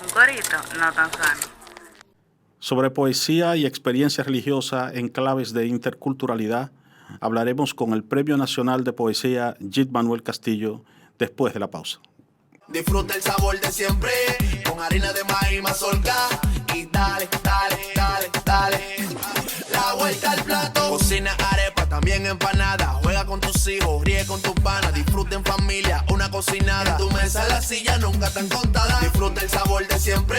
Un corito no tan sano. Sobre poesía y experiencia religiosa en claves de interculturalidad, hablaremos con el Premio Nacional de Poesía Jit Manuel Castillo después de la pausa. Disfruta el sabor de siempre, con harina de maíz mazorca y dale, dale, dale, dale. La vuelta al plato, cocina arepa, también empanada. Juega con tus hijos, ríe con tus panas, disfruta en familia, una cocinada. En tu mesa la silla nunca tan contada. Disfruta el sabor de siempre,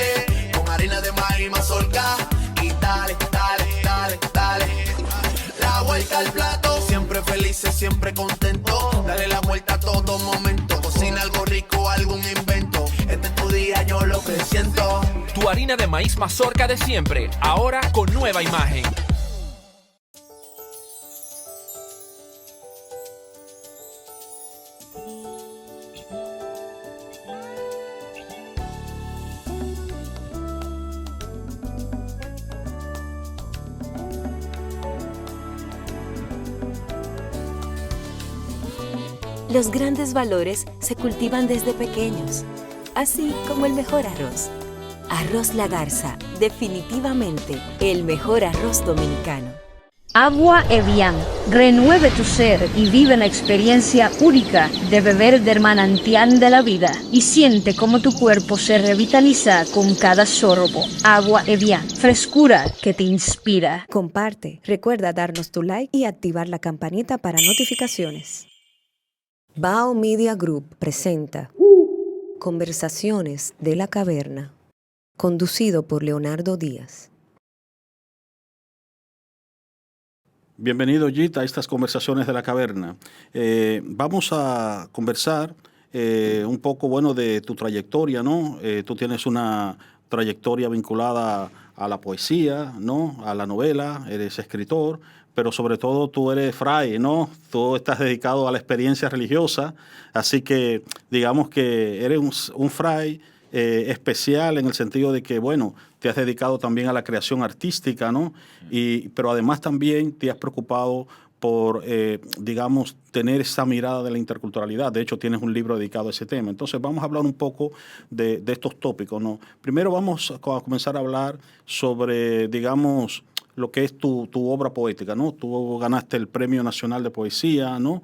con harina de maíz mazorca y dale, dale, dale, dale. La vuelta al plato, siempre felices, siempre contento. Dale la vuelta a todo momento. Cocina algo rico, algún invento. Este es tu día, yo lo que siento. Tu harina de maíz mazorca de siempre, ahora con nueva imagen. Los grandes valores se cultivan desde pequeños, así como el mejor arroz. Arroz La Garza, definitivamente el mejor arroz dominicano. Agua Evian. Renueve tu ser y vive la experiencia única de beber del manantial de la vida y siente cómo tu cuerpo se revitaliza con cada sorbo. Agua Evian. Frescura que te inspira. Comparte, recuerda darnos tu like y activar la campanita para notificaciones. Bao Media Group presenta Conversaciones de la Caverna, conducido por Leonardo Díaz. Bienvenido, Jit, a estas conversaciones de la caverna. Vamos a conversar un poco, bueno, de tu trayectoria, ¿no? Tú tienes una trayectoria vinculada a la poesía, ¿no? A la novela, eres escritor, pero sobre todo tú eres fray, ¿no? Tú estás dedicado a la experiencia religiosa, así que digamos que eres un fray especial en el sentido de que, bueno, te has dedicado también a la creación artística, ¿no? Pero además también te has preocupado por, digamos, tener esa mirada de la interculturalidad. De hecho, tienes un libro dedicado a ese tema. Entonces, vamos a hablar un poco de estos tópicos, ¿no? Primero vamos a comenzar a hablar sobre, digamos, lo que es tu obra poética, ¿no? Tú ganaste el Premio Nacional de Poesía, ¿no?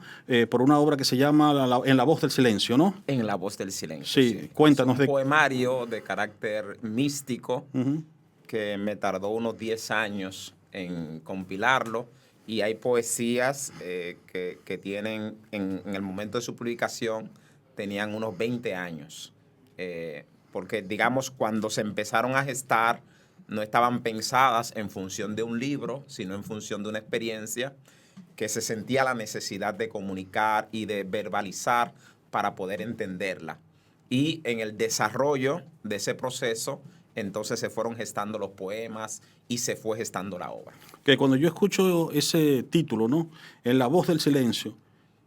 Por una obra que se llama En la voz del silencio, ¿no? En la voz del silencio. Sí, cuéntanos. Es un poemario de carácter místico que me tardó unos 10 años en compilarlo, y hay poesías que tienen, en el momento de su publicación, tenían unos 20 años. Porque, digamos, cuando se empezaron a gestar, no estaban pensadas en función de un libro, sino en función de una experiencia que se sentía la necesidad de comunicar y de verbalizar para poder entenderla. Y en el desarrollo de ese proceso, entonces se fueron gestando los poemas y se fue gestando la obra. Que cuando yo escucho ese título, ¿no? En la voz del silencio,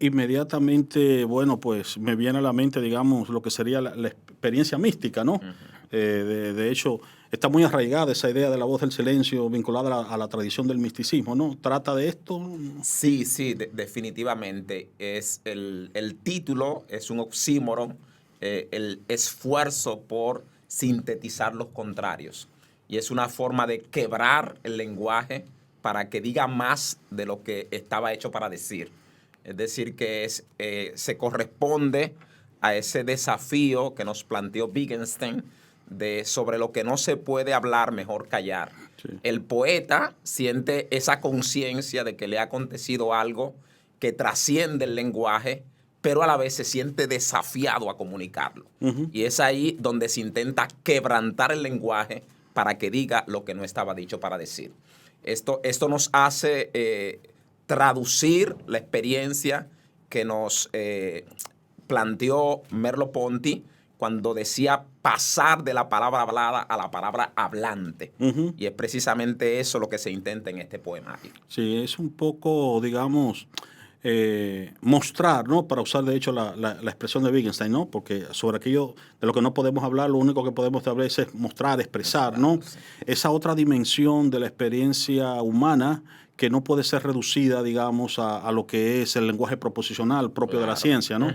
inmediatamente, bueno, pues me viene a la mente, digamos, lo que sería la experiencia mística, ¿no? De hecho, está muy arraigada esa idea de la voz del silencio vinculada a la tradición del misticismo, ¿no? ¿Trata de esto? Sí, definitivamente. Es el título es un oxímoron, el esfuerzo por sintetizar los contrarios. Y es una forma de quebrar el lenguaje para que diga más de lo que estaba hecho para decir. Es decir, que se corresponde a ese desafío que nos planteó Wittgenstein de sobre lo que no se puede hablar, mejor callar. Sí. El poeta siente esa conciencia de que le ha acontecido algo que trasciende el lenguaje, pero a la vez se siente desafiado a comunicarlo. Y es ahí donde se intenta quebrantar el lenguaje para que diga lo que no estaba dicho para decir. Esto nos hace traducir la experiencia que nos planteó Merleau-Ponty cuando decía pasar de la palabra hablada a la palabra hablante. Y es precisamente eso lo que se intenta en este poemario. Sí, es un poco, digamos, mostrar, ¿no? Para usar, de hecho, la expresión de Wittgenstein, ¿no? Porque sobre aquello de lo que no podemos hablar, lo único que podemos hablar es mostrar, expresar, ¿no? Sí. Esa otra dimensión de la experiencia humana que no puede ser reducida, digamos, a lo que es el lenguaje proposicional propio de la ciencia, ¿no?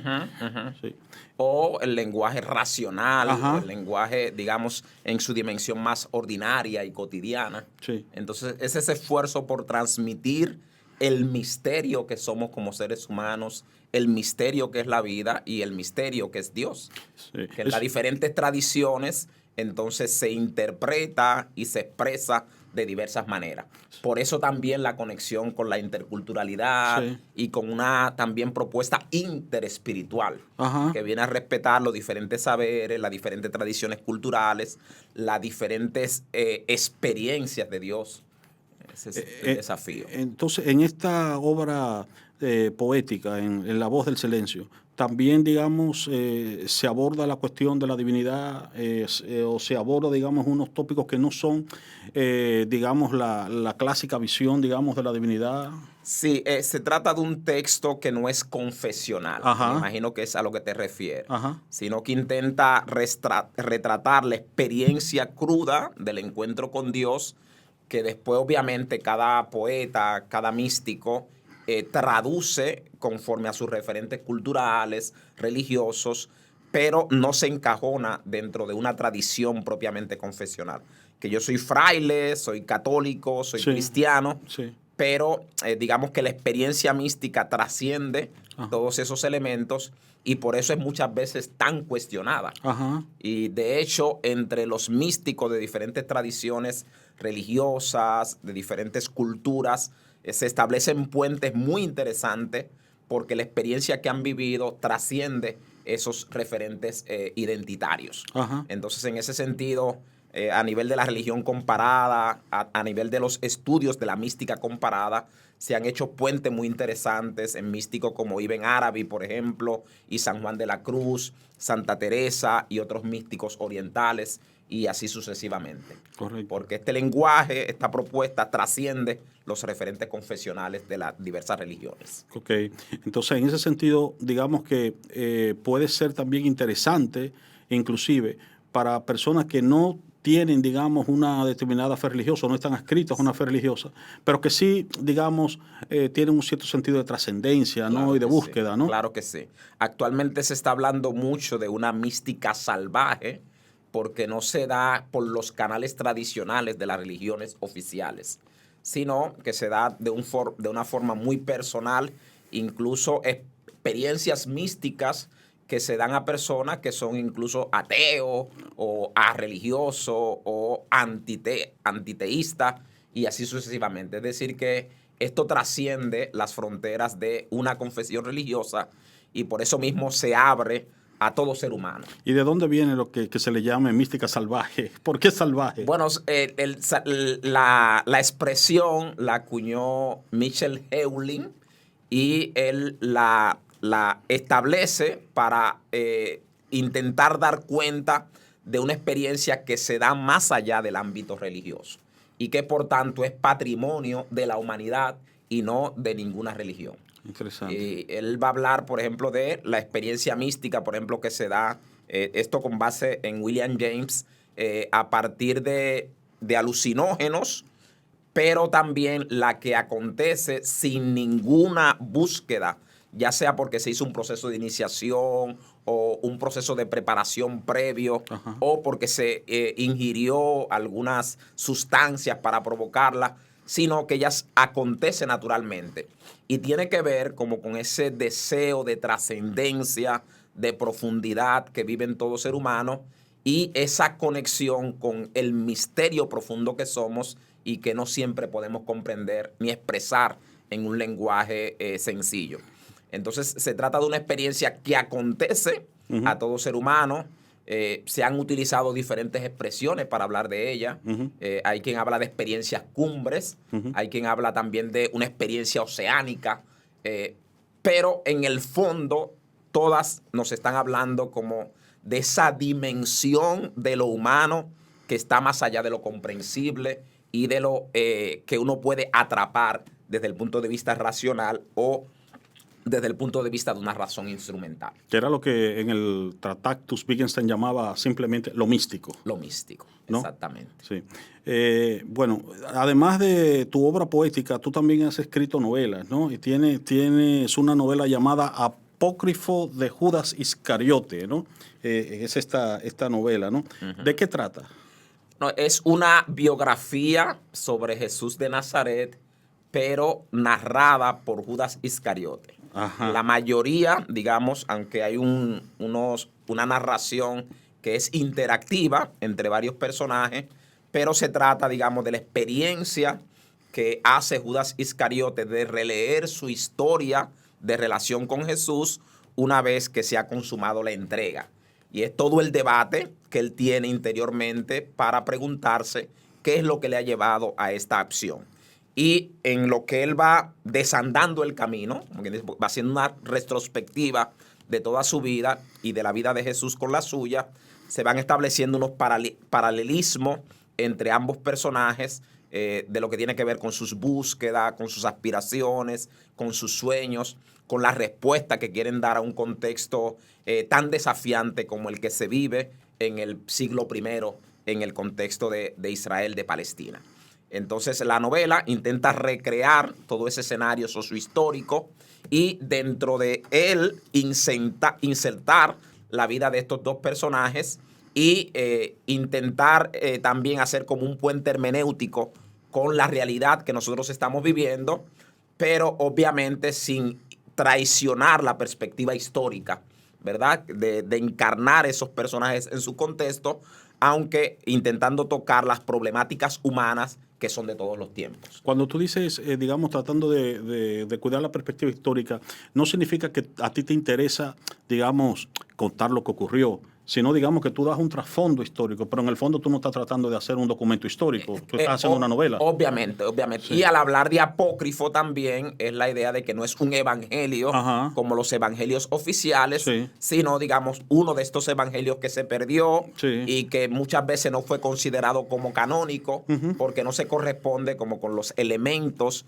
Sí. O el lenguaje racional, Ajá. o el lenguaje, digamos, en su dimensión más ordinaria y cotidiana. Sí. Entonces, es ese esfuerzo por transmitir el misterio que somos como seres humanos, el misterio que es la vida y el misterio que es Dios. Sí. Que en las diferentes tradiciones, entonces, se interpreta y se expresa de diversas maneras. Por eso también la conexión con la interculturalidad Sí. y con una también propuesta interespiritual Ajá. que viene a respetar los diferentes saberes, las diferentes tradiciones culturales, las diferentes experiencias de Dios. Ese es el desafío. Entonces, en esta obra poética, en La voz del silencio, también, digamos, se aborda la cuestión de la divinidad o se aborda, digamos, unos tópicos que no son, digamos, la clásica visión, digamos, de la divinidad. Sí, se trata de un texto que no es confesional. Ajá. Me imagino que es a lo que te refieres. Ajá. Sino que intenta retratar la experiencia cruda del encuentro con Dios, que después obviamente cada poeta, cada místico traduce conforme a sus referentes culturales, religiosos, pero no se encajona dentro de una tradición propiamente confesional. Que yo soy fraile, soy católico, soy Sí. cristiano, Sí. pero digamos que la experiencia mística trasciende Ajá. todos esos elementos y por eso es muchas veces tan cuestionada. Ajá. Y de hecho, entre los místicos de diferentes tradiciones religiosas, de diferentes culturas, se establecen puentes muy interesantes porque la experiencia que han vivido trasciende esos referentes identitarios. Ajá. Entonces, en ese sentido, a nivel de la religión comparada, a nivel de los estudios de la mística comparada, se han hecho puentes muy interesantes en místicos como Ibn Arabi, por ejemplo, y San Juan de la Cruz, Santa Teresa y otros místicos orientales, y así sucesivamente. Correcto. Porque este lenguaje, esta propuesta, trasciende los referentes confesionales de las diversas religiones. Ok, entonces en ese sentido, digamos que puede ser también interesante, inclusive, para personas que no tienen, digamos, una determinada fe religiosa, no están adscritos a una fe religiosa, pero que sí, digamos, tienen un cierto sentido de trascendencia, ¿no? Claro Y de que búsqueda, sí, ¿no? Claro que sí. Actualmente se está hablando mucho de una mística salvaje porque no se da por los canales tradicionales de las religiones oficiales, sino que se da de una forma muy personal, incluso experiencias místicas que se dan a personas que son incluso ateos o religiosos o antiteístas y así sucesivamente. Es decir, que esto trasciende las fronteras de una confesión religiosa y por eso mismo se abre a todo ser humano. ¿Y de dónde viene lo que se le llama mística salvaje? ¿Por qué salvaje? Bueno, la expresión la acuñó Michel Heuling y él la establece para intentar dar cuenta de una experiencia que se da más allá del ámbito religioso y que por tanto es patrimonio de la humanidad y no de ninguna religión. Interesante. Él va a hablar, por ejemplo, de la experiencia mística, por ejemplo, que se da, esto con base en William James, a partir de alucinógenos, pero también la que acontece sin ninguna búsqueda, ya sea porque se hizo un proceso de iniciación o un proceso de preparación previo, Ajá. o porque se ingirió algunas sustancias para provocarla, sino que ellas acontecen naturalmente. Y tiene que ver como con ese deseo de trascendencia, de profundidad que vive en todo ser humano y esa conexión con el misterio profundo que somos y que no siempre podemos comprender ni expresar en un lenguaje sencillo. Entonces, se trata de una experiencia que acontece a todo ser humano. Se han utilizado diferentes expresiones para hablar de ella. Hay quien habla de experiencias cumbres, hay quien habla también de una experiencia oceánica, pero en el fondo todas nos están hablando como de esa dimensión de lo humano que está más allá de lo comprensible y de lo que uno puede atrapar desde el punto de vista racional o desde el punto de vista de una razón instrumental. Que era lo que en el Tractatus Wittgenstein llamaba simplemente lo místico. Lo místico, ¿no? Exactamente. Sí. Bueno, además de tu obra poética, tú también has escrito novelas, ¿no? Y tienes una novela llamada Apócrifo de Judas Iscariote, ¿no? Es esta novela, ¿no? Uh-huh. ¿De qué trata? No, es una biografía sobre Jesús de Nazaret, pero narrada por Judas Iscariote. Ajá. La mayoría, digamos, aunque hay una narración que es interactiva entre varios personajes, pero se trata, digamos, de la experiencia que hace Judas Iscariote de releer su historia de relación con Jesús una vez que se ha consumado la entrega. Y es todo el debate que él tiene interiormente para preguntarse qué es lo que le ha llevado a esta acción. Y en lo que él va desandando el camino, va haciendo una retrospectiva de toda su vida y de la vida de Jesús con la suya, se van estableciendo unos paralelismos entre ambos personajes, de lo que tiene que ver con sus búsquedas, con sus aspiraciones, con sus sueños, con la respuesta que quieren dar a un contexto tan desafiante como el que se vive en el siglo I, en el contexto de Israel, de Palestina. Entonces la novela intenta recrear todo ese escenario sociohistórico y dentro de él insertar la vida de estos dos personajes y intentar también hacer como un puente hermenéutico con la realidad que nosotros estamos viviendo, pero obviamente sin traicionar la perspectiva histórica, ¿verdad? De encarnar esos personajes en su contexto, aunque intentando tocar las problemáticas humanas que son de todos los tiempos. Cuando tú dices, digamos, tratando de cuidar la perspectiva histórica, no significa que a ti te interesa, digamos, contar lo que ocurrió, sino, digamos, que tú das un trasfondo histórico, pero en el fondo tú no estás tratando de hacer un documento histórico, tú estás haciendo una novela. Obviamente. Sí. Y al hablar de apócrifo también es la idea de que no es un evangelio, ajá, como los evangelios oficiales, sí, sino, digamos, uno de estos evangelios que se perdió, sí, y que muchas veces no fue considerado como canónico, uh-huh, porque no se corresponde como con los elementos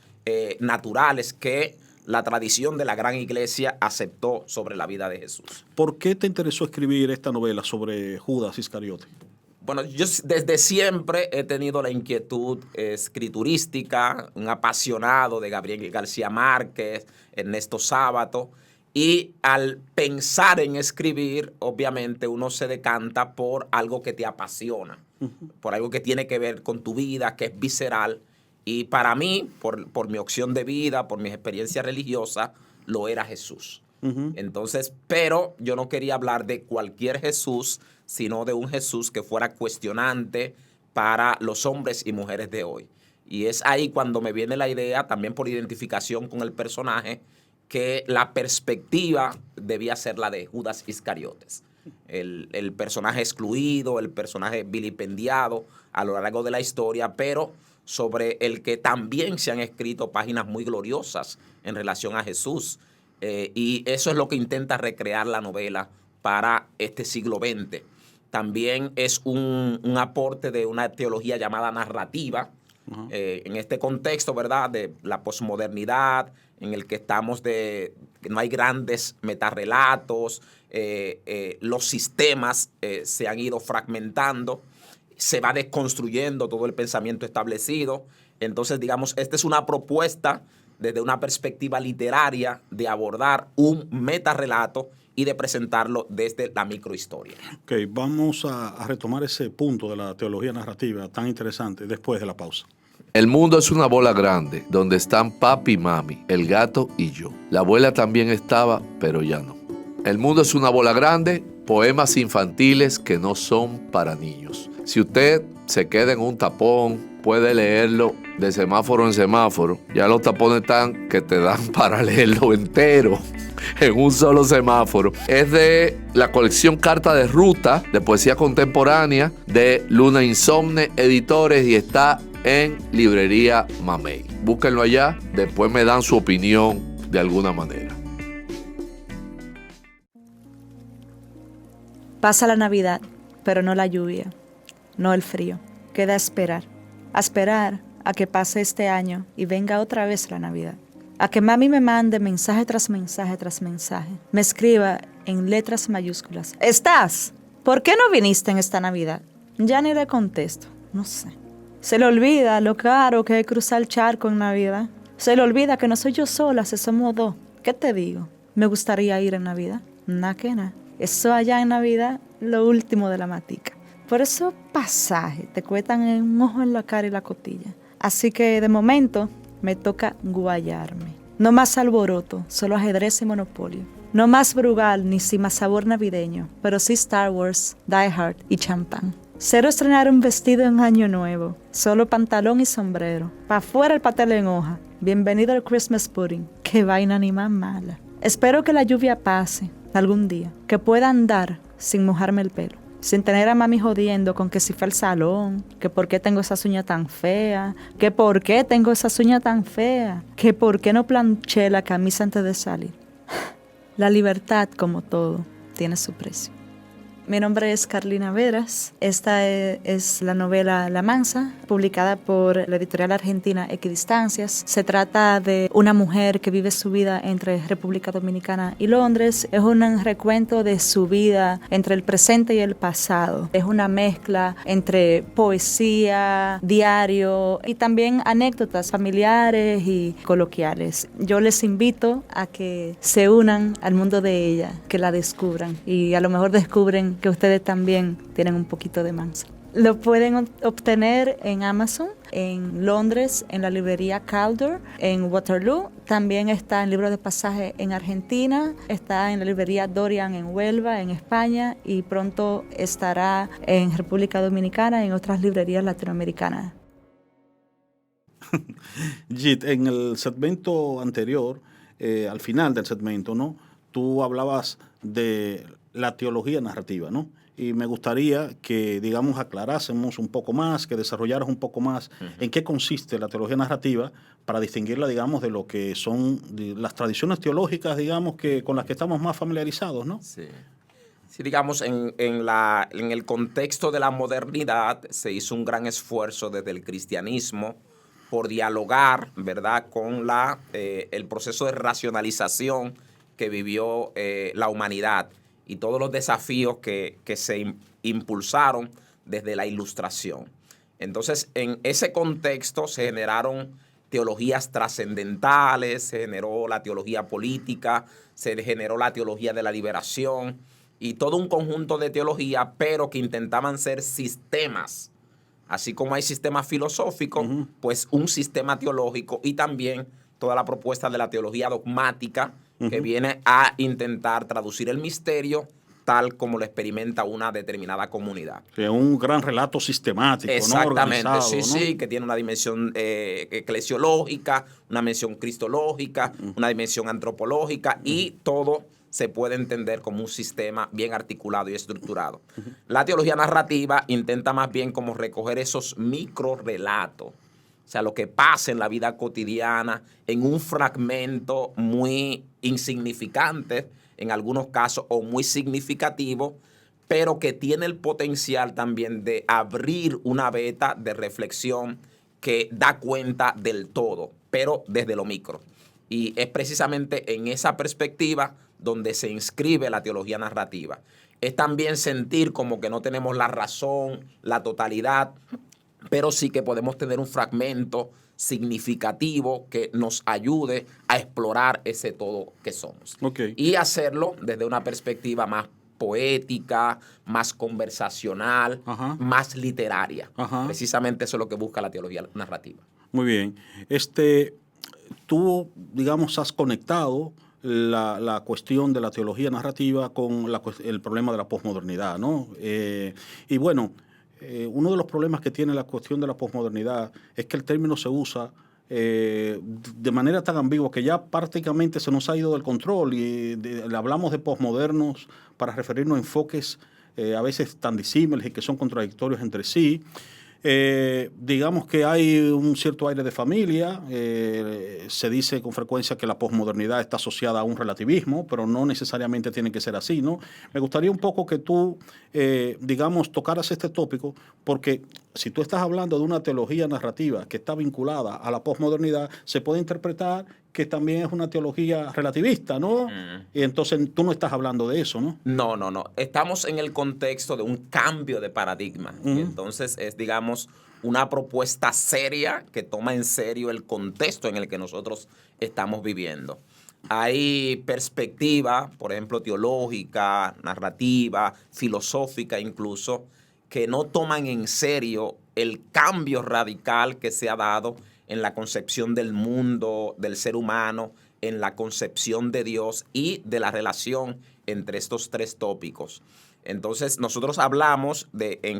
naturales que la tradición de la gran iglesia aceptó sobre la vida de Jesús. ¿Por qué te interesó escribir esta novela sobre Judas Iscariote? Bueno, yo desde siempre he tenido la inquietud escriturística, un apasionado de Gabriel García Márquez, Ernesto Sábato, y al pensar en escribir, obviamente uno se decanta por algo que te apasiona, uh-huh, por algo que tiene que ver con tu vida, que es visceral. Y para mí, por mi opción de vida, por mis experiencias religiosas, lo era Jesús. Uh-huh. Entonces, pero yo no quería hablar de cualquier Jesús, sino de un Jesús que fuera cuestionante para los hombres y mujeres de hoy. Y es ahí cuando me viene la idea, también por identificación con el personaje, que la perspectiva debía ser la de Judas Iscariotes. El personaje excluido, el personaje vilipendiado a lo largo de la historia, pero sobre el que también se han escrito páginas muy gloriosas en relación a Jesús. Y eso es lo que intenta recrear la novela para este siglo XX. También es un aporte de una teología llamada narrativa, uh-huh, en este contexto, ¿verdad?, de la posmodernidad, en el que estamos que no hay grandes metarrelatos, los sistemas se han ido fragmentando, se va desconstruyendo todo el pensamiento establecido. Entonces, digamos, esta es una propuesta desde una perspectiva literaria de abordar un metarrelato y de presentarlo desde la microhistoria. Ok, vamos a retomar ese punto de la teología narrativa tan interesante después de la pausa. El mundo es una bola grande donde están papi y mami, el gato y yo. La abuela también estaba, pero ya no. El mundo es una bola grande, poemas infantiles que no son para niños. Si usted se queda en un tapón, puede leerlo de semáforo en semáforo. Ya los tapones están que te dan para leerlo entero en un solo semáforo. Es de la colección Carta de Ruta de poesía contemporánea de Luna Insomne Editores y está en librería Mamey. Búsquenlo allá, después me dan su opinión de alguna manera. Pasa la Navidad, pero no la lluvia, no el frío. Queda a esperar a que pase este año y venga otra vez la Navidad. a que mami me mande mensaje tras mensaje tras mensaje, me escriba en letras mayúsculas: ¿estás? ¿Por qué no viniste en esta Navidad? Ya ni le contesto, no sé. Se le olvida lo caro que es cruzar el charco en Navidad. Se le olvida que no soy yo sola, si somos dos. ¿Qué te digo? Me gustaría ir en Navidad. Nada que nada. Eso allá en Navidad, lo último de la matica. Por esos pasajes te cuestan un ojo en la cara y la costilla. Así que de momento me toca guayarme. No más alboroto, solo ajedrez y monopolio. No más Brugal ni sin más sabor navideño, pero sí Star Wars, Die Hard y champán. Cero estrenar un vestido en año nuevo, solo pantalón y sombrero. Pa' fuera el pastel en hoja. Bienvenido al Christmas pudding. Qué vaina ni más mala. Espero que la lluvia pase algún día, que pueda andar sin mojarme el pelo, sin tener a mami jodiendo con que si fue al salón, que por qué tengo esas uñas tan feas, que por qué tengo esas uñas tan feas, que por qué no planché la camisa antes de salir. La libertad, como todo, tiene su precio. Mi nombre es Carlina Veras. Esta es la novela La Mansa, publicada por la editorial argentina Equidistancias. Se trata de una mujer que vive su vida entre República Dominicana y Londres. Es un recuento de su vida entre el presente y el pasado. Es una mezcla entre poesía, diario y también anécdotas familiares y coloquiales. Yo les invito a que se unan al mundo de ella, que la descubran y a lo mejor descubren que ustedes también tienen un poquito de mansa. Lo pueden obtener en Amazon, en Londres, en la librería Calder, en Waterloo. También está en libros de pasaje en Argentina, está en la librería Dorian en Huelva, en España, y pronto estará en República Dominicana y en otras librerías latinoamericanas. Jit, en el segmento anterior, al final del segmento, ¿no? Tú hablabas de la teología narrativa, ¿no? Y me gustaría que, digamos, aclarásemos un poco más, que desarrollaras un poco más en qué consiste la teología narrativa para distinguirla, digamos, de lo que son las tradiciones teológicas, digamos, que con las que estamos más familiarizados, ¿no? Sí. Sí, digamos, en el contexto de la modernidad se hizo un gran esfuerzo desde el cristianismo por dialogar, ¿verdad?, con el proceso de racionalización que vivió la humanidad y todos los desafíos que se impulsaron desde la Ilustración. Entonces, en ese contexto se generaron teologías trascendentales, se generó la teología política, se generó la teología de la liberación y todo un conjunto de teología, pero que intentaban ser sistemas. Así como hay sistemas filosóficos, pues un sistema teológico y también toda la propuesta de la teología dogmática que viene a intentar traducir el misterio tal como lo experimenta una determinada comunidad. Que es un gran relato sistemático, exactamente, ¿no? Sí, ¿no? sí, que tiene una dimensión eclesiológica, una dimensión cristológica, una dimensión antropológica y todo se puede entender como un sistema bien articulado y estructurado. La teología narrativa intenta más bien como recoger esos microrelatos, o sea, lo que pasa en la vida cotidiana en un fragmento muy insignificante, en algunos casos, o muy significativo, pero que tiene el potencial también de abrir una veta de reflexión que da cuenta del todo, pero desde lo micro. Y es precisamente en esa perspectiva donde se inscribe la teología narrativa. Es también sentir como que no tenemos la razón, la totalidad, pero sí que podemos tener un fragmento significativo que nos ayude a explorar ese todo que somos. Okay. Y hacerlo desde una perspectiva más poética, más conversacional, más literaria. Precisamente eso es lo que busca la teología narrativa. Muy bien. Tú, digamos, has conectado la cuestión de la teología narrativa con el problema de la posmodernidad, ¿no? Y bueno, uno de los problemas que tiene la cuestión de la posmodernidad es que el término se usa de manera tan ambigua que ya prácticamente se nos ha ido del control y hablamos de posmodernos para referirnos a enfoques a veces tan disímiles y que son contradictorios entre sí. Digamos que hay un cierto aire de familia, se dice con frecuencia que la posmodernidad está asociada a un relativismo, pero no necesariamente tiene que ser así, ¿no? Me gustaría un poco que tú, digamos, tocaras este tópico, porque si tú estás hablando de una teología narrativa que está vinculada a la posmodernidad, se puede interpretar que también es una teología relativista, ¿no? Y entonces tú no estás hablando de eso, ¿no? No, no, no. Estamos en el contexto de un cambio de paradigma. Y entonces es, digamos, una propuesta seria que toma en serio el contexto en el que nosotros estamos viviendo. Hay perspectiva, por ejemplo, teológica, narrativa, filosófica incluso, que no toman en serio el cambio radical que se ha dado en la concepción del mundo, del ser humano, en la concepción de Dios y de la relación entre estos tres tópicos. Entonces, nosotros hablamos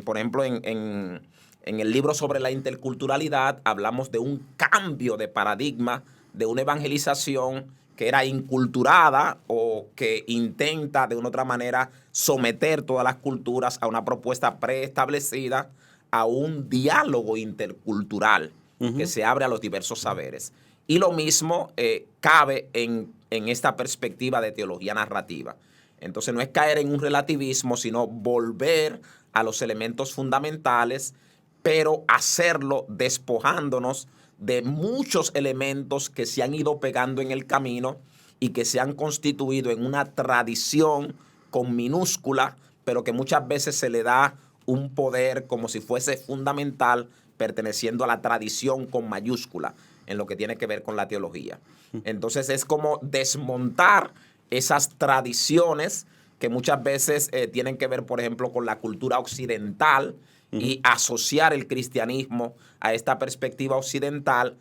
por ejemplo, en el libro sobre la interculturalidad, hablamos de un cambio de paradigma, de una evangelización que era inculturada o que intenta de una otra manera someter todas las culturas a una propuesta preestablecida, a un diálogo intercultural que se abre a los diversos saberes. Y lo mismo cabe en esta perspectiva de teología narrativa. Entonces no es caer en un relativismo, sino volver a los elementos fundamentales, pero hacerlo despojándonos de muchos elementos que se han ido pegando en el camino y que se han constituido en una tradición con minúscula, pero que muchas veces se le da un poder como si fuese fundamental, perteneciendo a la tradición con mayúscula, en lo que tiene que ver con la teología. Entonces es como desmontar esas tradiciones que muchas veces tienen que ver, por ejemplo, con la cultura occidental, y asociar el cristianismo a esta perspectiva occidental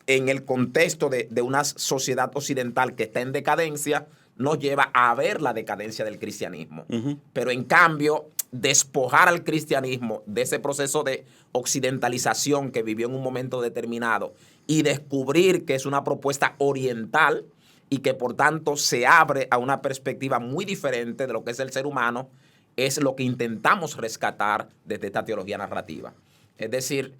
en el contexto de una sociedad occidental que está en decadencia, nos lleva a ver la decadencia del cristianismo. Pero en cambio, despojar al cristianismo de ese proceso de occidentalización que vivió en un momento determinado y descubrir que es una propuesta oriental y que por tanto se abre a una perspectiva muy diferente de lo que es el ser humano, es lo que intentamos rescatar desde esta teología narrativa. Es decir,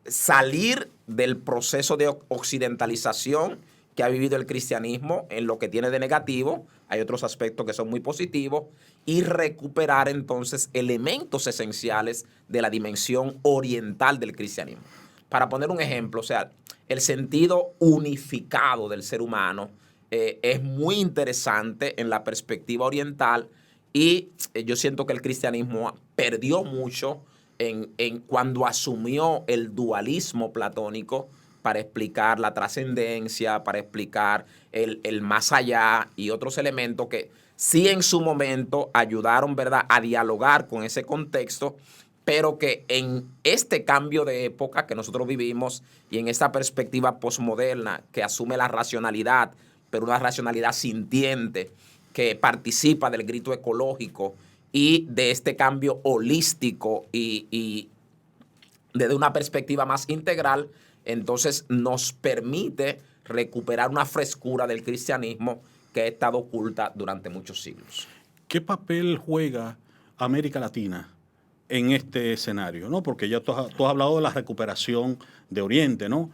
salir del proceso de occidentalización que ha vivido el cristianismo en lo que tiene de negativo, hay otros aspectos que son muy positivos, y recuperar entonces elementos esenciales de la dimensión oriental del cristianismo. Para poner un ejemplo, o sea, el sentido unificado del ser humano es muy interesante en la perspectiva oriental. Y yo siento que el cristianismo perdió mucho en cuando asumió el dualismo platónico para explicar la trascendencia, para explicar el más allá y otros elementos que sí en su momento ayudaron, ¿verdad?, a dialogar con ese contexto, pero que en este cambio de época que nosotros vivimos y en esta perspectiva posmoderna que asume la racionalidad, pero una racionalidad sintiente, que participa del grito ecológico y de este cambio holístico y desde una perspectiva más integral, entonces nos permite recuperar una frescura del cristianismo que ha estado oculta durante muchos siglos. ¿Qué papel juega América Latina en este escenario? ¿No? Porque ya tú has hablado de la recuperación de Oriente, ¿no?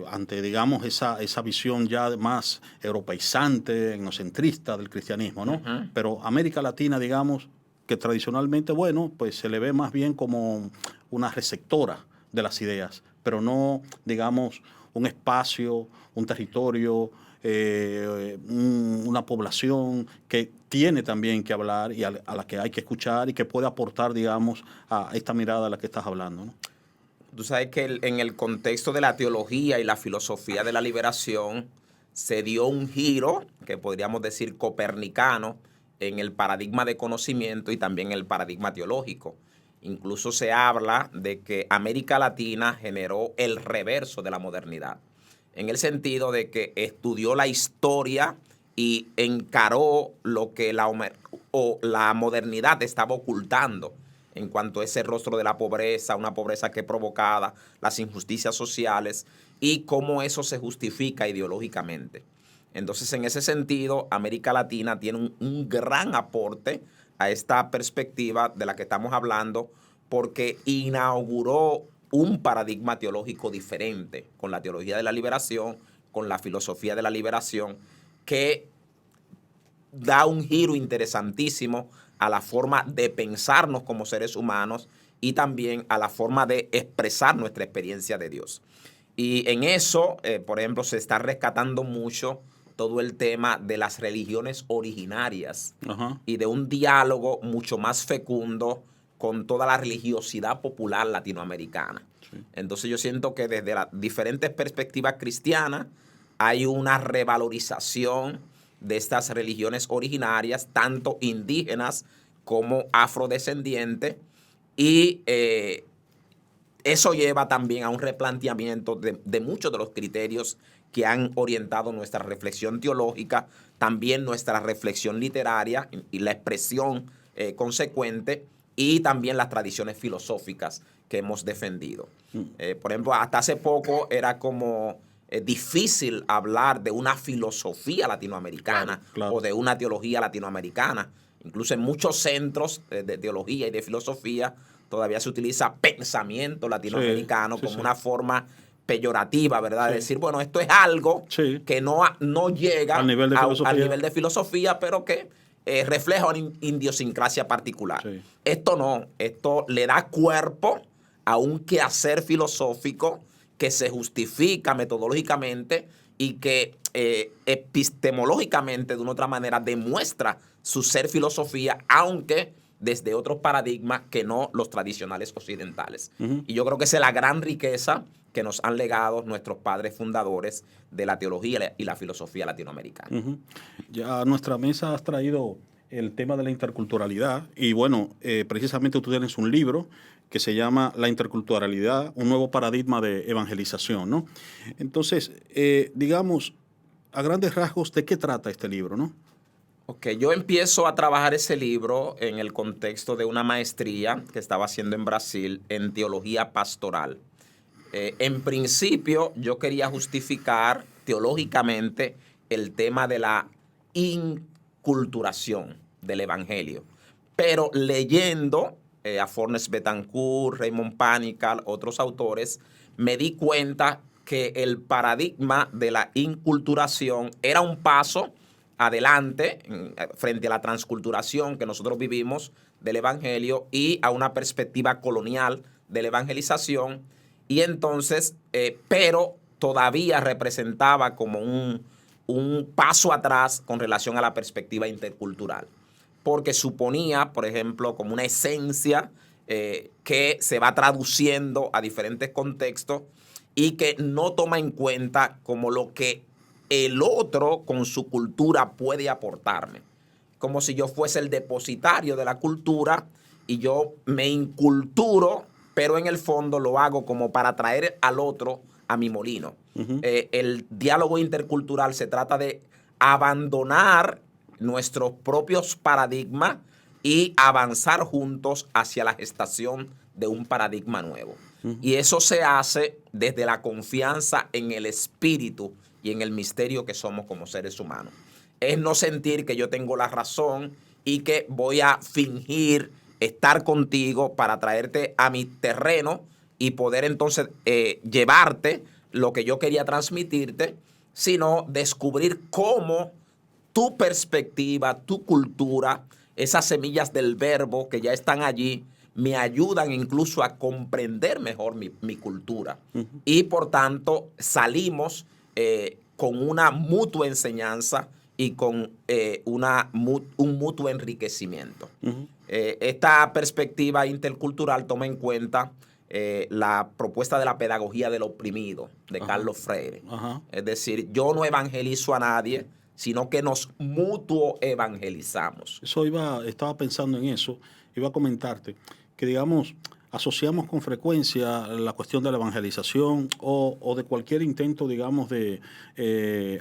Ante, digamos, esa visión ya más europeizante, etnocentrista del cristianismo, ¿no? Pero América Latina, digamos, que tradicionalmente, bueno, pues se le ve más bien como una receptora de las ideas, pero no, digamos, un espacio, un territorio, una población que tiene también que hablar y a la que hay que escuchar y que puede aportar, digamos, a esta mirada a la que estás hablando, ¿no? Tú sabes que en el contexto de la teología y la filosofía de la liberación se dio un giro, que podríamos decir copernicano, en el paradigma de conocimiento y también el paradigma teológico. Incluso se habla de que América Latina generó el reverso de la modernidad, en el sentido de que estudió la historia y encaró lo que la modernidad estaba ocultando en cuanto a ese rostro de la pobreza, una pobreza que provocaba las injusticias sociales y cómo eso se justifica ideológicamente. Entonces, en ese sentido, América Latina tiene un gran aporte a esta perspectiva de la que estamos hablando, porque inauguró un paradigma teológico diferente con la teología de la liberación, con la filosofía de la liberación, que da un giro interesantísimo a la forma de pensarnos como seres humanos y también a la forma de expresar nuestra experiencia de Dios. Y en eso, por ejemplo, se está rescatando mucho todo el tema de las religiones originarias y de un diálogo mucho más fecundo con toda la religiosidad popular latinoamericana. Sí. Entonces yo siento que desde las diferentes perspectivas cristianas hay una revalorización de estas religiones originarias, tanto indígenas como afrodescendientes, y eso lleva también a un replanteamiento de muchos de los criterios que han orientado nuestra reflexión teológica, también nuestra reflexión literaria y la expresión consecuente, y también las tradiciones filosóficas que hemos defendido. Por ejemplo, hasta hace poco era como difícil hablar de una filosofía latinoamericana, claro. O de una teología latinoamericana. Incluso en muchos centros de teología y de filosofía todavía se utiliza pensamiento latinoamericano, sí, como una forma peyorativa, ¿verdad? Sí. De decir, bueno, esto es algo que no llega al nivel de filosofía, pero que refleja una idiosincrasia particular. Sí. Esto no, esto le da cuerpo a un quehacer filosófico que se justifica metodológicamente y que epistemológicamente, de una otra manera, demuestra su ser filosofía, aunque desde otros paradigmas que no los tradicionales occidentales. Y yo creo que esa es la gran riqueza que nos han legado nuestros padres fundadores de la teología y la filosofía latinoamericana. Ya a nuestra mesa has traído el tema de la interculturalidad y bueno, precisamente tú tienes un libro que se llama La interculturalidad, un nuevo paradigma de evangelización, ¿no? Entonces, digamos, a grandes rasgos, ¿de qué trata este libro, no? Ok, yo empiezo a trabajar ese libro en el contexto de una maestría que estaba haciendo en Brasil en teología pastoral. En principio, yo quería justificar teológicamente el tema de la inculturación del evangelio, pero leyendo a Fornes Betancourt, Raymond Panical, otros autores, me di cuenta que el paradigma de la inculturación era un paso adelante frente a la transculturación que nosotros vivimos del evangelio y a una perspectiva colonial de la evangelización, y entonces, pero todavía representaba como un paso atrás con relación a la perspectiva intercultural, porque suponía, por ejemplo, como una esencia que se va traduciendo a diferentes contextos y que no toma en cuenta como lo que el otro con su cultura puede aportarme. Como si yo fuese el depositario de la cultura y yo me inculturo, pero en el fondo lo hago como para traer al otro a mi molino. El diálogo intercultural se trata de abandonar nuestros propios paradigmas y avanzar juntos hacia la gestación de un paradigma nuevo. Y eso se hace desde la confianza en el espíritu y en el misterio que somos como seres humanos. Es no sentir que yo tengo la razón y que voy a fingir estar contigo para traerte a mi terreno y poder entonces llevarte lo que yo quería transmitirte, sino descubrir cómo tu perspectiva, tu cultura, esas semillas del verbo que ya están allí, me ayudan incluso a comprender mejor mi cultura. Y por tanto salimos con una mutua enseñanza y con un mutuo enriquecimiento. Esta perspectiva intercultural toma en cuenta la propuesta de la pedagogía del oprimido de Carlos Freire. Es decir, yo no evangelizo a nadie, sino que nos mutuo evangelizamos. Estaba pensando en eso, iba a comentarte que, digamos, asociamos con frecuencia la cuestión de la evangelización o de cualquier intento, digamos, de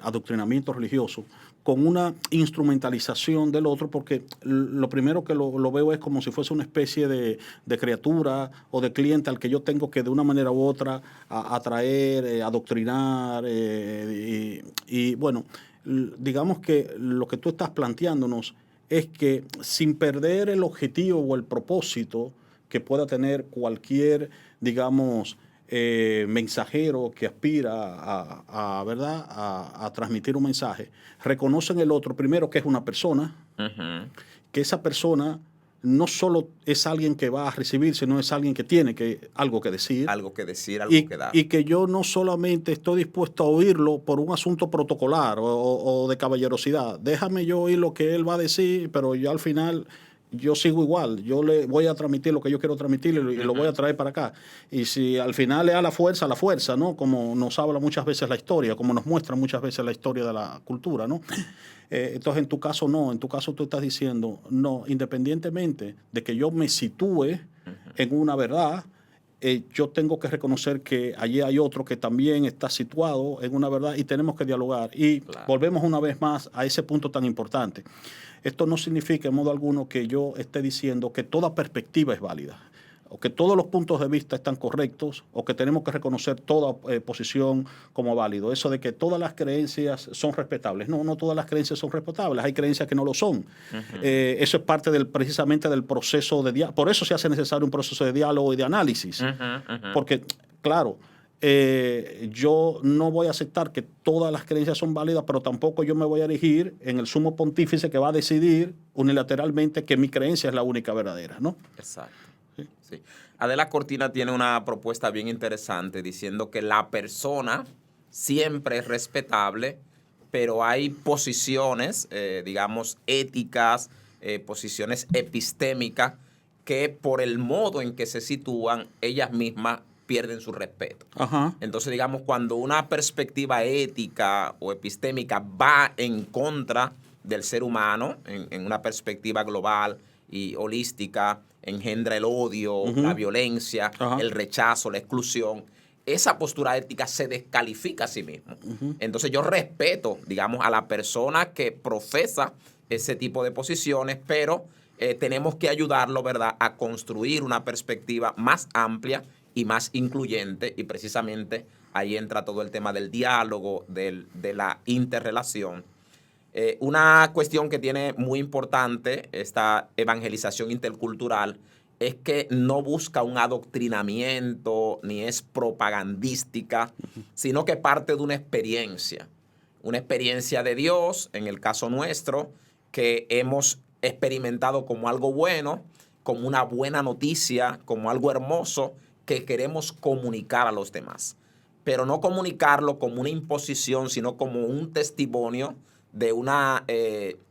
adoctrinamiento religioso con una instrumentalización del otro, porque lo primero que lo veo es como si fuese una especie de criatura o de cliente al que yo tengo que de una manera u otra atraer, adoctrinar y bueno, digamos que lo que tú estás planteándonos es que sin perder el objetivo o el propósito que pueda tener cualquier, digamos, mensajero que aspira ¿verdad? A transmitir un mensaje, reconocen el otro primero que es una persona, que esa persona no solo es alguien que va a recibir, sino es alguien que tiene algo que decir. Algo que decir, algo que dar. Y que yo no solamente estoy dispuesto a oírlo por un asunto protocolar o de caballerosidad. Déjame yo oír lo que él va a decir, pero yo al final yo sigo igual. Yo le voy a transmitir lo que yo quiero transmitir y lo voy a traer para acá. Y si al final es a la fuerza, ¿no? Como nos habla muchas veces la historia, como nos muestra muchas veces la historia de la cultura, ¿no? Entonces, en tu caso no, en tu caso tú estás diciendo, no, independientemente de que yo me sitúe en una verdad, yo tengo que reconocer que allí hay otro que también está situado en una verdad y tenemos que dialogar. Y volvemos una vez más a ese punto tan importante. Esto no significa en modo alguno que yo esté diciendo que toda perspectiva es válida, o que todos los puntos de vista están correctos, o que tenemos que reconocer toda posición como válido. Eso de que todas las creencias son respetables. No, no todas las creencias son respetables. Hay creencias que no lo son. Eso es parte precisamente del proceso de diálogo. Por eso se hace necesario un proceso de diálogo y de análisis. Porque, claro, yo no voy a aceptar que todas las creencias son válidas, pero tampoco yo me voy a erigir en el sumo pontífice que va a decidir unilateralmente que mi creencia es la única verdadera, ¿no? Exacto. Sí. Adela Cortina tiene una propuesta bien interesante diciendo que la persona siempre es respetable, pero hay posiciones, digamos, éticas, posiciones epistémicas, que por el modo en que se sitúan, ellas mismas pierden su respeto. Ajá. Entonces, digamos, cuando una perspectiva ética o epistémica va en contra del ser humano, en una perspectiva global y holística, engendra el odio, la violencia, el rechazo, la exclusión, esa postura ética se descalifica a sí mismo. Entonces yo respeto, digamos, a la persona que profesa ese tipo de posiciones, pero tenemos que ayudarlo, ¿verdad?, a construir una perspectiva más amplia y más incluyente, y precisamente ahí entra todo el tema del diálogo, de la interrelación. Una cuestión que tiene muy importante esta evangelización intercultural es que no busca un adoctrinamiento ni es propagandística, sino que parte de una experiencia de Dios, en el caso nuestro, que hemos experimentado como algo bueno, como una buena noticia, como algo hermoso que queremos comunicar a los demás. Pero no comunicarlo como una imposición, sino como un testimonio de una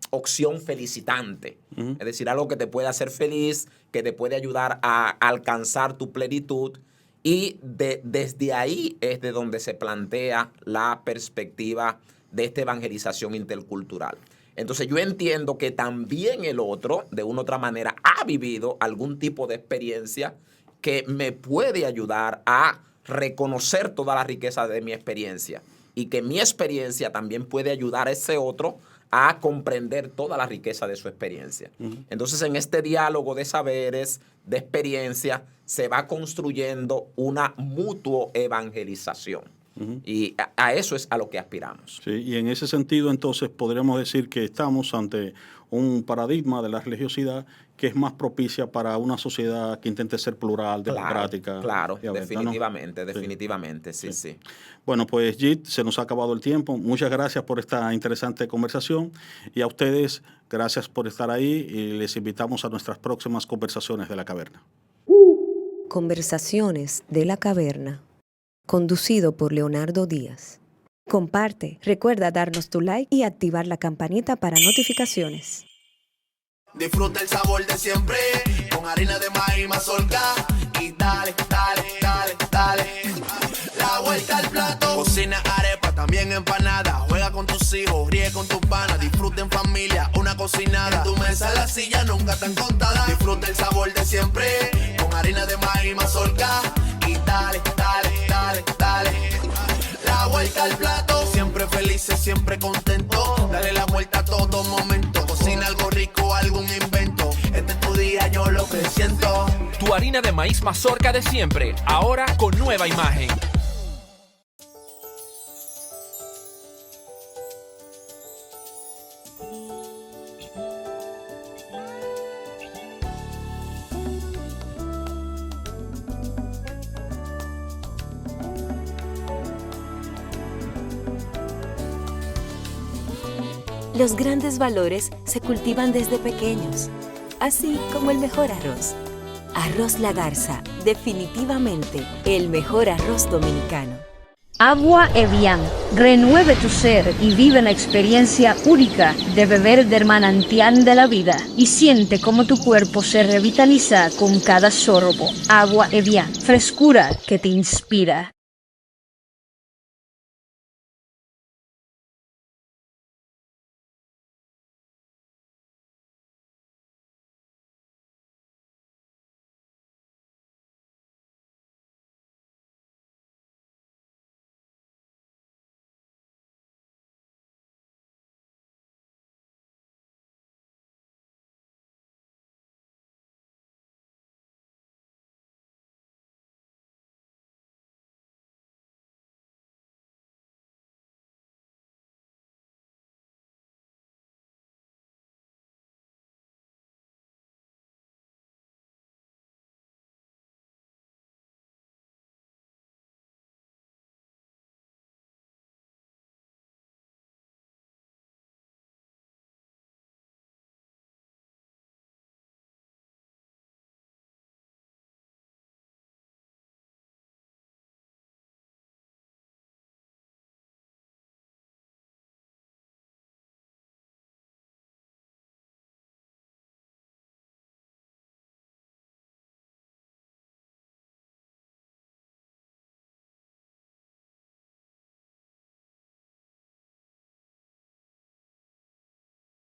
opción felicitante. Es decir, algo que te puede hacer feliz, que te puede ayudar a alcanzar tu plenitud. Y desde ahí es de donde se plantea la perspectiva de esta evangelización intercultural. Entonces yo entiendo que también el otro, de una u otra manera, ha vivido algún tipo de experiencia que me puede ayudar a reconocer toda la riqueza de mi experiencia y que mi experiencia también puede ayudar a ese otro a comprender toda la riqueza de su experiencia. Entonces, en este diálogo de saberes, de experiencia, se va construyendo una mutua evangelización. Y a eso es a lo que aspiramos. Sí, y en ese sentido, entonces, podríamos decir que estamos ante un paradigma de la religiosidad que es más propicia para una sociedad que intente ser plural, democrática. Claro, abierta, definitivamente, ¿no? definitivamente, sí. Bueno, pues Jit, se nos ha acabado el tiempo. Muchas gracias por esta interesante conversación y a ustedes, gracias por estar ahí y les invitamos a nuestras próximas conversaciones de la caverna. Conversaciones de la caverna, conducido por Leonardo Díaz. Comparte, recuerda darnos tu like y activar la campanita para notificaciones. Disfruta el sabor de siempre, con harina de maíz mazorca y dale, dale, dale, dale. La vuelta al plato, cocina arepa, también empanada. Juega con tus hijos, ríe con tus panas, disfruta en familia, una cocinada. En tu mesa la silla nunca tan contada. Disfruta el sabor de siempre, con harina de maíz mazorca y dale, dale, dale, dale. La vuelta al plato, siempre felices, siempre contento. Dale la vuelta a todo momento. Cocina algo rico, algún invento. Este es tu día, yo lo que siento. Tu harina de maíz mazorca de siempre, ahora con nueva imagen. Los grandes valores se cultivan desde pequeños. así como el mejor arroz. Arroz La Garza, definitivamente el mejor arroz dominicano. Agua Evian. Renueve tu ser y vive la experiencia única de beber del manantial de la vida y siente cómo tu cuerpo se revitaliza con cada sorbo. Agua Evian. Frescura que te inspira.